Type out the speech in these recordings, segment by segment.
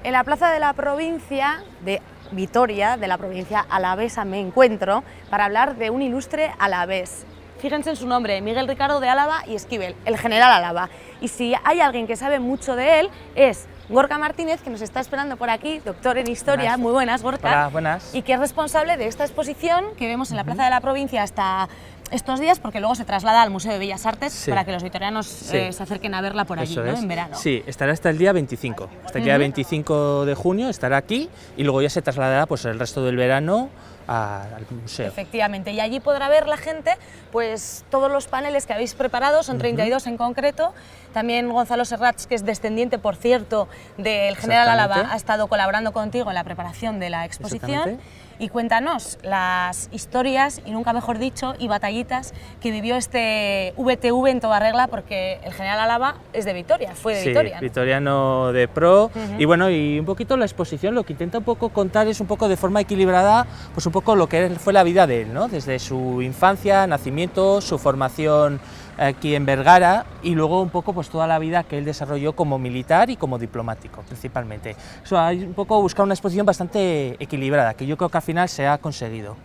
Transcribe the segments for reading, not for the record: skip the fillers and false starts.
En la plaza de la provincia de Vitoria, de la provincia alavesa, me encuentro para hablar de un ilustre alavés. Fíjense en su nombre, Miguel Ricardo de Álava y Esquivel, el general Álava. Y si hay alguien que sabe mucho de él, es Gorka Martínez, que nos está esperando por aquí, doctor en Historia. Buenas. Muy buenas, Gorka. Hola, buenas. Y que es responsable de esta exposición que vemos en la Plaza de la Provincia hasta estos días, porque luego se traslada al Museo de Bellas Artes, Sí. para que los vitorianos Sí. se acerquen a verla por allí, Eso ¿no? es. En verano. Sí, estará hasta el día 25. Hasta el día 25 de junio estará aquí y luego ya se trasladará pues, el resto del verano al museo. Efectivamente, y allí podrá ver la gente pues todos los paneles que habéis preparado, son 32 en concreto. También Gonzalo Serrats, que es descendiente, por cierto, del general Álava, ha estado colaborando contigo en la preparación de la exposición. Y cuéntanos las historias, y nunca mejor dicho, y batallitas que vivió este VTV en toda regla, porque el general Álava es de Vitoria, fue de Vitoria, ¿no? Vitoriano de pro. Y bueno, y un poquito la exposición lo que intenta un poco contar es un poco de forma equilibrada, pues un poco lo que fue la vida de él, ¿no? Desde su infancia, nacimiento, su formación aquí en Vergara y luego un poco pues toda la vida que él desarrolló como militar y como diplomático principalmente. Hay un poco buscar una exposición bastante equilibrada, que yo creo que al final se ha conseguido.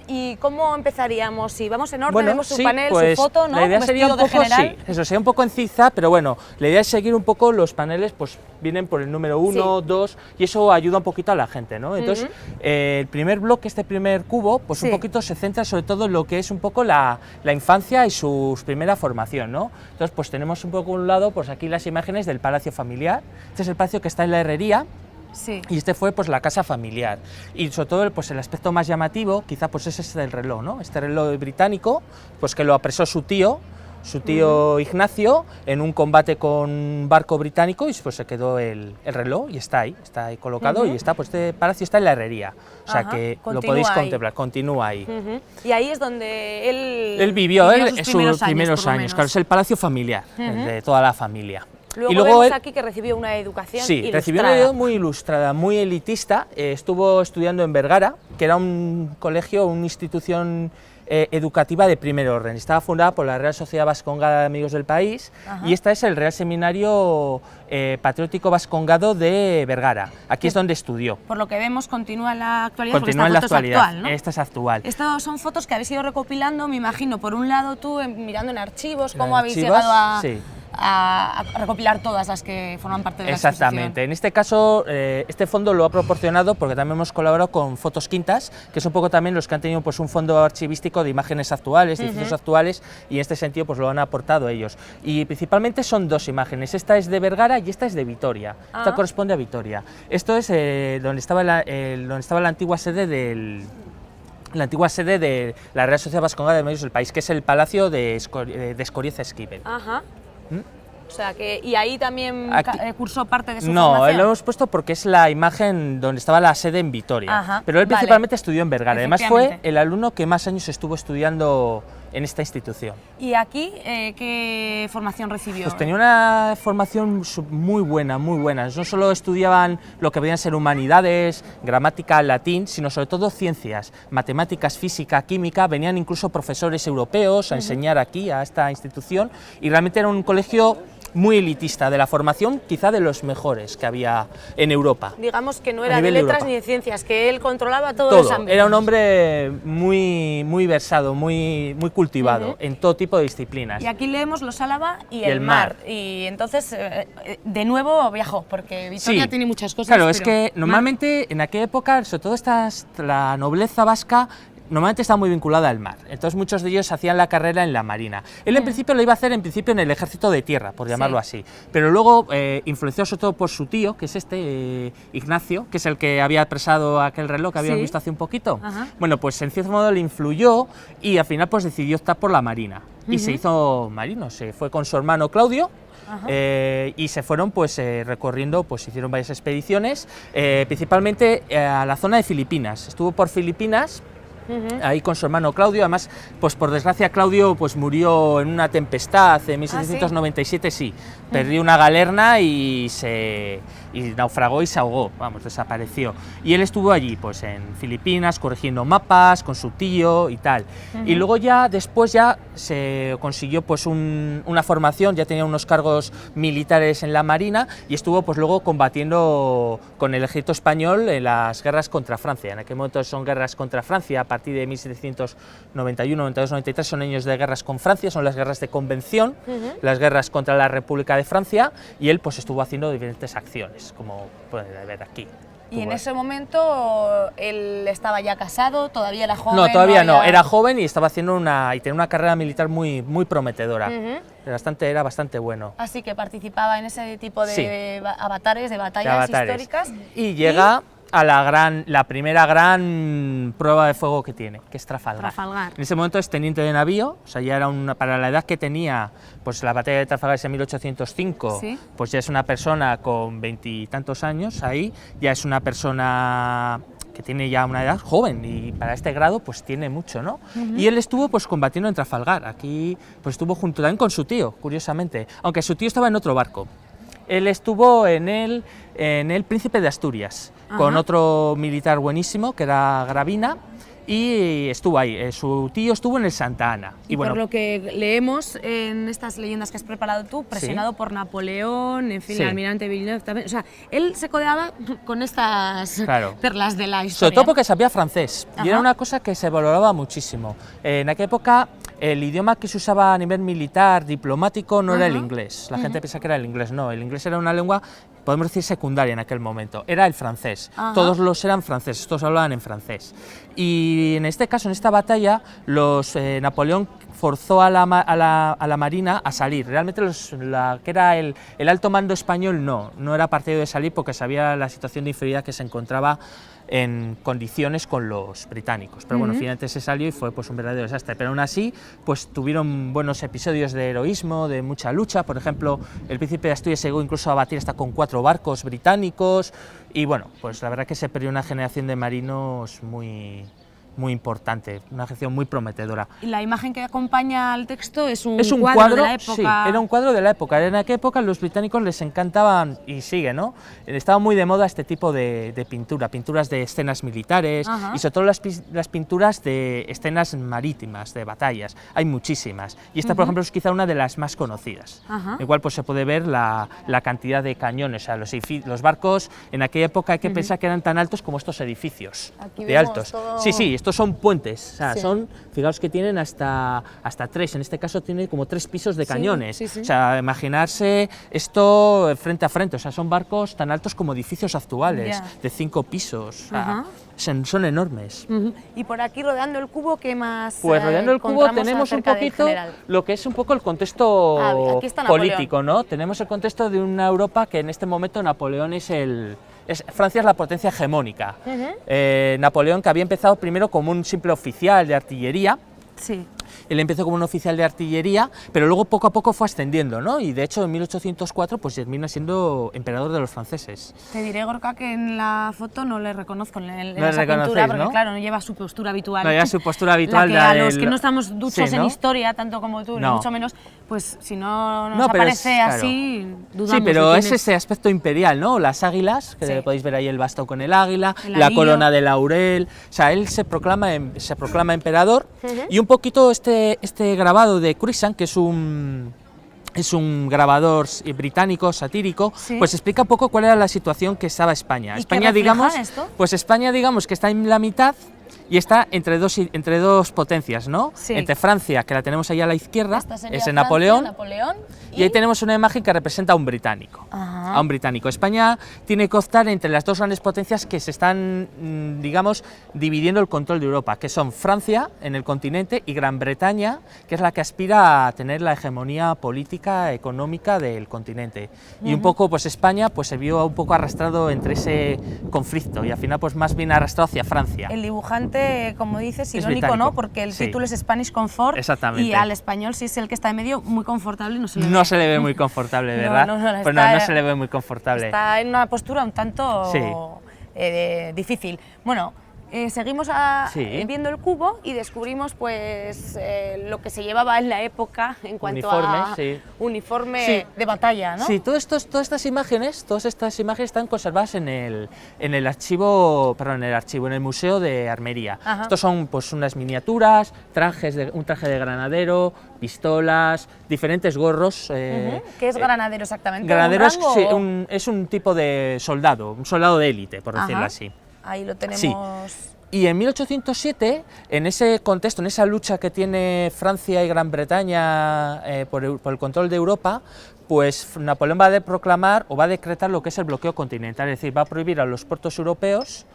¿Y cómo empezaríamos? Si vamos en orden, Bueno, vemos su sí, panel, pues, su foto, ¿no? La idea sería un poco, general. sí, eso sería un poco en zigzag, pero bueno, la idea es seguir un poco los paneles, pues vienen por el número 1, 2, y eso ayuda un poquito a la gente, ¿no? Entonces, el primer bloque, este primer cubo, pues un poquito se centra sobre todo en lo que es un poco la infancia y su primera formación, ¿no? Entonces, pues tenemos un poco a un lado, pues aquí las imágenes del palacio familiar. Este es el palacio que está en la herrería. Sí. Y este fue pues la casa familiar y sobre todo pues el aspecto más llamativo quizá pues es este del reloj, ¿no? Este reloj británico pues que lo apresó su tío Ignacio en un combate con un barco británico y pues se quedó el reloj y está ahí colocado y está pues este palacio está en la herrería, o sea que lo podéis contemplar, continúa ahí. Y ahí es donde él vivió sus primeros años, claro, es el palacio familiar de toda la familia. Luego, y luego vemos él, aquí que recibió una educación ilustrada. Recibió una educación muy ilustrada, muy elitista. Estuvo estudiando en Vergara, que era un colegio, una institución educativa de primer orden. Estaba fundada por la Real Sociedad Vascongada de Amigos del País y este es el Real Seminario Patriótico Vascongado de Vergara. Aquí es donde estudió. Por lo que vemos, continúa en la actualidad. Continúa en la actualidad. Actual, ¿no? Esta es actual. Estas son fotos que habéis ido recopilando, me imagino, por un lado tú mirando en archivos, cómo habéis llegado a recopilar todas las que forman parte de la Exactamente. En este caso, este fondo lo ha proporcionado porque también hemos colaborado con Fotos Quintas, que es un poco también los que han tenido pues un fondo archivístico de imágenes actuales, de edificios actuales, y en este sentido pues lo han aportado ellos. Y principalmente son dos imágenes, esta es de Vergara y esta es de Vitoria. Esta corresponde a Vitoria. Esto es donde estaba la antigua sede de la Real Sociedad Vascongada de Amigos del País, que es el Palacio de Escorieza Esquivel. O sea que, y ahí también cursó parte de su formación. No, lo hemos puesto porque es la imagen donde estaba la sede en Vitoria, pero él principalmente estudió en Vergara, además fue el alumno que más años estuvo estudiando en esta institución. ¿Y aquí qué formación recibió? Pues tenía una formación muy buena, no solo estudiaban lo que podían ser humanidades, gramática, latín, sino sobre todo ciencias, matemáticas, física, química, venían incluso profesores europeos a enseñar aquí a esta institución y realmente era un colegio muy elitista, de la formación quizá de los mejores que había en Europa. Digamos que no era de letras ni de ciencias, que él controlaba todos los ámbitos. Era un hombre muy versado, muy cultivado en todo tipo de disciplinas. Y aquí leemos los Álava y el mar. Y entonces, de nuevo viajó, porque Vitoria tiene muchas cosas. Claro, es que normalmente en aquella época, sobre todo la nobleza vasca, normalmente está muy vinculada al mar, entonces muchos de ellos hacían la carrera en la marina. Él en principio lo iba a hacer en el ejército de tierra, por llamarlo así, pero luego, influenciado sobre todo por su tío, que es Ignacio, que es el que había apresado aquel reloj que habíamos visto hace un poquito, bueno, pues en cierto modo le influyó y al final pues decidió optar por la marina y se hizo marino, se fue con su hermano Claudio. Y se fueron pues recorriendo, pues hicieron varias expediciones, principalmente a la zona de Filipinas, estuvo por Filipinas ahí con su hermano Claudio. Además, pues por desgracia Claudio pues murió en una tempestad en 1797, sí, perdió una galerna y naufragó y se ahogó, vamos, desapareció. Y él estuvo allí, pues en Filipinas, corrigiendo mapas con su tío y tal. Y luego ya, después ya se consiguió pues una formación, ya tenía unos cargos militares en la Marina y estuvo pues luego combatiendo con el ejército español en las guerras contra Francia. En aquel momento son guerras contra Francia, a partir de 1791, 92, 93 son años de guerras con Francia, son las guerras de convención, las guerras contra la República de Francia, y él pues estuvo haciendo diferentes acciones, como pueden ver aquí. Y en ese momento él estaba ya casado, todavía era joven. No, todavía no, era joven y estaba haciendo tenía una carrera militar muy prometedora. Era bastante bueno. Así que participaba en ese tipo de avatares, de batallas históricas. Y llega a la primera gran prueba de fuego que tiene, que es Trafalgar. En ese momento es teniente de navío, o sea, ya era para la edad que tenía, pues la batalla de Trafalgar es en 1805, pues ya es una persona con 20 y tantos años ahí, ya es una persona que tiene ya una edad joven y para este grado pues tiene mucho, ¿no? Y él estuvo pues combatiendo en Trafalgar, aquí pues estuvo junto también con su tío, curiosamente, aunque su tío estaba en otro barco. Él estuvo en el Príncipe de Asturias, con otro militar buenísimo, que era Gravina, y estuvo ahí. Su tío estuvo en el Santa Ana. Y bueno, por lo que leemos en estas leyendas que has preparado tú, presionado por Napoleón, en fin, el almirante Villeneuve también. O sea, él se codeaba con estas perlas de la historia. Sobre todo porque sabía francés, y era una cosa que se valoraba muchísimo. En aquella época, el idioma que se usaba a nivel militar, diplomático, no era el inglés. La gente piensa que era el inglés, no. El inglés era una lengua, podemos decir, secundaria en aquel momento. Era el francés. Todos los eran franceses, todos hablaban en francés. Y en este caso, en esta batalla, Napoleón forzó a la Marina a salir. Realmente que era el alto mando español no era partidario de salir porque sabía la situación de inferioridad que se encontraba en condiciones con los británicos, pero bueno, finalmente se salió y fue pues un verdadero desastre, pero aún así pues tuvieron buenos episodios de heroísmo, de mucha lucha. Por ejemplo, el príncipe de Asturias llegó incluso a batir hasta con 4 barcos británicos y bueno, pues la verdad que se perdió una generación de marinos muy importante, una gestión muy prometedora. Y la imagen que acompaña al texto es un cuadro de la época. Sí, era un cuadro de la época. En aquella época los británicos les encantaban, y sigue, ¿no? Estaba muy de moda este tipo de pinturas de escenas militares y sobre todo las pinturas de escenas marítimas, de batallas. Hay muchísimas. Y esta, por ejemplo, es quizá una de las más conocidas. Igual pues se puede ver la cantidad de cañones, o sea, los barcos en aquella época hay que pensar que eran tan altos como estos edificios. Aquí de altos. Todo... Sí, estos son puentes, o sea, fijaos que tienen hasta 3, en este caso tiene como 3 pisos de cañones, o sea, imaginarse esto frente a frente, o sea, son barcos tan altos como edificios actuales, de 5 pisos, o sea, son enormes. Y por aquí, rodeando el cubo, ¿qué más? Pues rodeando el cubo tenemos un poquito lo que es un poco el contexto político, ¿no? Tenemos el contexto de una Europa que en este momento Napoleón Francia es la potencia hegemónica. Napoleón, que había empezado primero como un simple oficial de artillería, él empezó como un oficial de artillería, pero luego poco a poco fue ascendiendo, ¿no? Y de hecho en 1804 pues termina siendo emperador de los franceses. Te diré, Gorka, que en la foto no le reconozco en esa pintura, porque ¿no? Claro, no lleva su postura habitual. No lleva su postura habitual. A los que no estamos duchos en historia, tanto como tú, ni mucho menos, pues si no nos aparece así, dudamos. Sí, pero es ese aspecto imperial, ¿no? Las águilas, que podéis ver ahí el bastón con el águila, la corona de laurel, o sea, él se proclama emperador, y un poquito este grabado de Cruikshank, que es un grabador británico, satírico, pues explica un poco cuál era la situación que estaba España. España, digamos, España, digamos, que está en la mitad y está entre dos potencias, ¿no? Entre Francia, que la tenemos ahí a la izquierda, es en Napoleón, y ahí tenemos una imagen que representa a un británico. A un británico. España tiene que optar entre las dos grandes potencias que se están, digamos, dividiendo el control de Europa, que son Francia en el continente y Gran Bretaña, que es la que aspira a tener la hegemonía política, económica del continente. Y un poco, pues España pues se vio un poco arrastrado entre ese conflicto y al final pues más bien arrastrado hacia Francia. El dibujante, como dices, irónico, ¿no? Porque el título es Spanish Comfort. Exactamente. Y al español, si es el que está en medio, muy confortable, no se le ve. No se le ve muy confortable, ¿verdad? No se le ve muy confortable. Está en una postura un tanto difícil. Bueno, Seguimos viendo el cubo y descubrimos pues lo que se llevaba en la época en cuanto a uniforme de batalla, ¿no? Sí, todas estas imágenes están conservadas en el Museo de Armería. Ajá. Estos son pues unas miniaturas, un traje de granadero, pistolas, diferentes gorros. ¿Qué es granadero exactamente? Granadero es un tipo de soldado, un soldado de élite, por decirlo así. Ahí lo tenemos. Sí. Y en 1807, en ese contexto, en esa lucha que tiene Francia y Gran Bretaña por el control de Europa, pues Napoleón va a proclamar o va a decretar lo que es el bloqueo continental, es decir, va a prohibir a los puertos europeos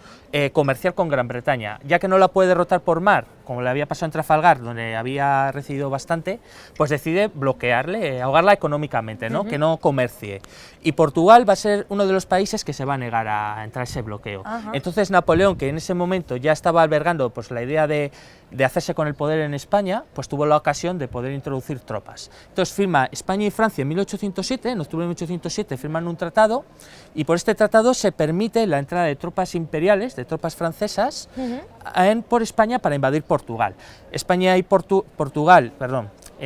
comerciar con Gran Bretaña, ya que no la puede derrotar por mar, como le había pasado en Trafalgar, donde había recibido bastante, pues decide bloquearle, ahogarla económicamente, ¿no? Que no comercie. Y Portugal va a ser uno de los países que se va a negar a entrar a ese bloqueo. Entonces Napoleón, que en ese momento ya estaba albergando pues la idea de hacerse con el poder en España, pues tuvo la ocasión de poder introducir tropas. Entonces firma España y Francia en 1807, en octubre de 1807 firman un tratado, y por este tratado se permite la entrada de tropas imperiales, de tropas francesas, por España para invadir Portugal.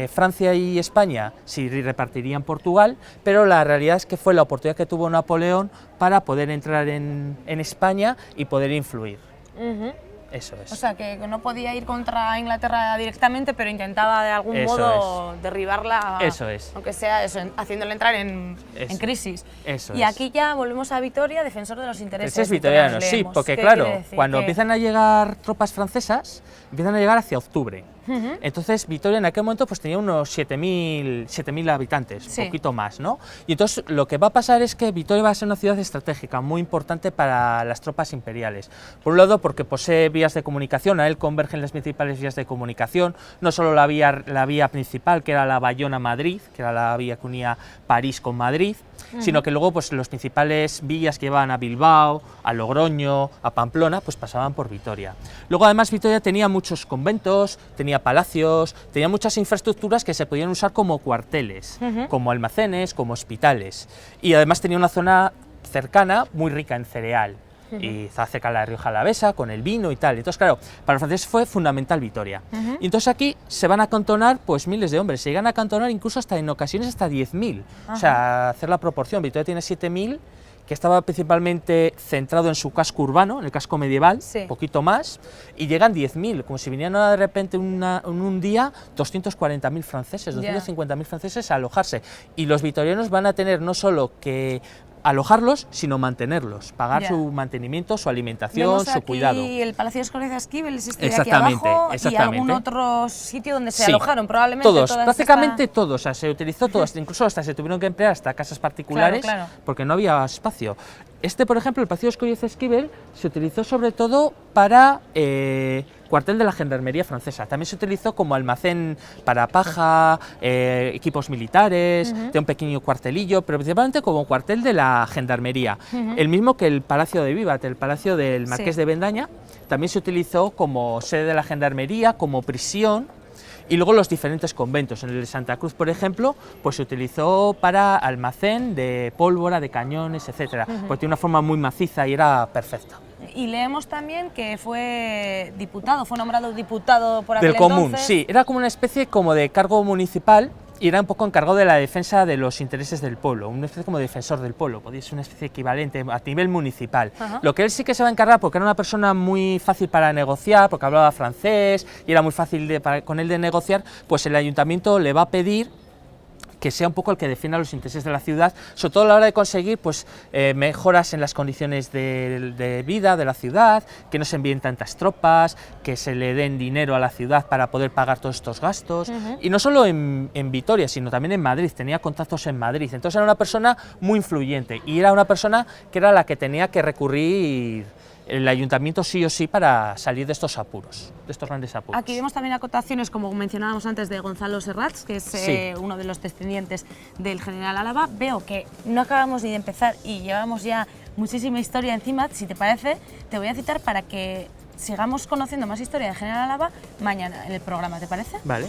Francia y España sí repartirían Portugal, pero la realidad es que fue la oportunidad que tuvo Napoleón para poder entrar en España y poder influir. Eso es. O sea, que no podía ir contra Inglaterra directamente, pero intentaba de algún modo derribarla, aunque sea haciéndola entrar en crisis. Y aquí ya volvemos a Vitoria, defensor de los intereses vitorianos. Sí, porque claro, cuando empiezan a llegar tropas francesas, empiezan a llegar hacia octubre. Entonces Vitoria en aquel momento pues tenía unos 7.000 habitantes, un poquito más, ¿no? Y entonces lo que va a pasar es que Vitoria va a ser una ciudad estratégica muy importante para las tropas imperiales. Por un lado porque posee vías de comunicación, a él convergen las principales vías de comunicación, no solo la vía principal, que era la Bayona-Madrid, que era la vía que unía París con Madrid, sino que luego pues los principales vías que llevaban a Bilbao, a Logroño, a Pamplona, pues pasaban por Vitoria. Luego además Vitoria tenía muchos conventos, tenía palacios, tenía muchas infraestructuras que se podían usar como cuarteles, como almacenes, como hospitales, y además tenía una zona cercana muy rica en cereal. Y estaba cerca de la Rioja Alavesa, con el vino y tal. Entonces, claro, para los franceses fue fundamental Vitoria. Y entonces aquí se van a acantonar pues miles de hombres, se llegan a acantonar incluso en ocasiones hasta 10.000. O sea, hacer la proporción, Vitoria tiene 7.000, que estaba principalmente centrado en su casco urbano, en el casco medieval, un poquito más, y llegan 10.000, como si vinieran de repente en un día 240.000 franceses, 250.000 franceses a alojarse. Y los vitorianos van a tener no solo que alojarlos, sino mantenerlos, pagar su mantenimiento, su alimentación, su cuidado. Y el Palacio de Escoriaza-Esquivel existe aquí abajo, y algún otro sitio donde se alojaron, probablemente todos, prácticamente todos, o sea, se utilizó todo, incluso hasta se tuvieron que emplear hasta casas particulares, porque no había espacio. Por ejemplo, el Palacio de Escoriaza-Esquivel se utilizó sobre todo para cuartel de la Gendarmería francesa. También se utilizó como almacén para paja, equipos militares, de un pequeño cuartelillo, pero principalmente como cuartel de la Gendarmería. El mismo que el Palacio de Vivat, el Palacio del Marqués de Bendaña, también se utilizó como sede de la Gendarmería, como prisión. Y luego los diferentes conventos, en el de Santa Cruz, por ejemplo, pues se utilizó para almacén de pólvora, de cañones, etcétera, porque tiene una forma muy maciza y era perfecta. Y leemos también que fue nombrado diputado por aquel del común, entonces. Sí, era como una especie como de cargo municipal, y era un poco encargado de la defensa de los intereses del pueblo, una especie como defensor del pueblo, podía ser una especie equivalente a nivel municipal. Lo que él sí que se va a encargar, porque era una persona muy fácil para negociar, porque hablaba francés y era muy fácil con él de negociar, pues el ayuntamiento le va a pedir que sea un poco el que defienda los intereses de la ciudad, sobre todo a la hora de conseguir pues, mejoras en las condiciones de vida de la ciudad, que no se envíen tantas tropas, que se le den dinero a la ciudad para poder pagar todos estos gastos, y no solo en Vitoria, sino también en Madrid, tenía contactos en Madrid, entonces era una persona muy influyente, y era una persona que era la que tenía que recurrir el ayuntamiento sí o sí para salir de estos apuros, de estos grandes apuros. Aquí vemos también acotaciones, como mencionábamos antes, de Gonzalo Serrats, que es uno de los descendientes del general Álava. Veo que no acabamos ni de empezar y llevamos ya muchísima historia encima. Si te parece, te voy a citar para que sigamos conociendo más historia del general Álava mañana en el programa, ¿te parece? Vale.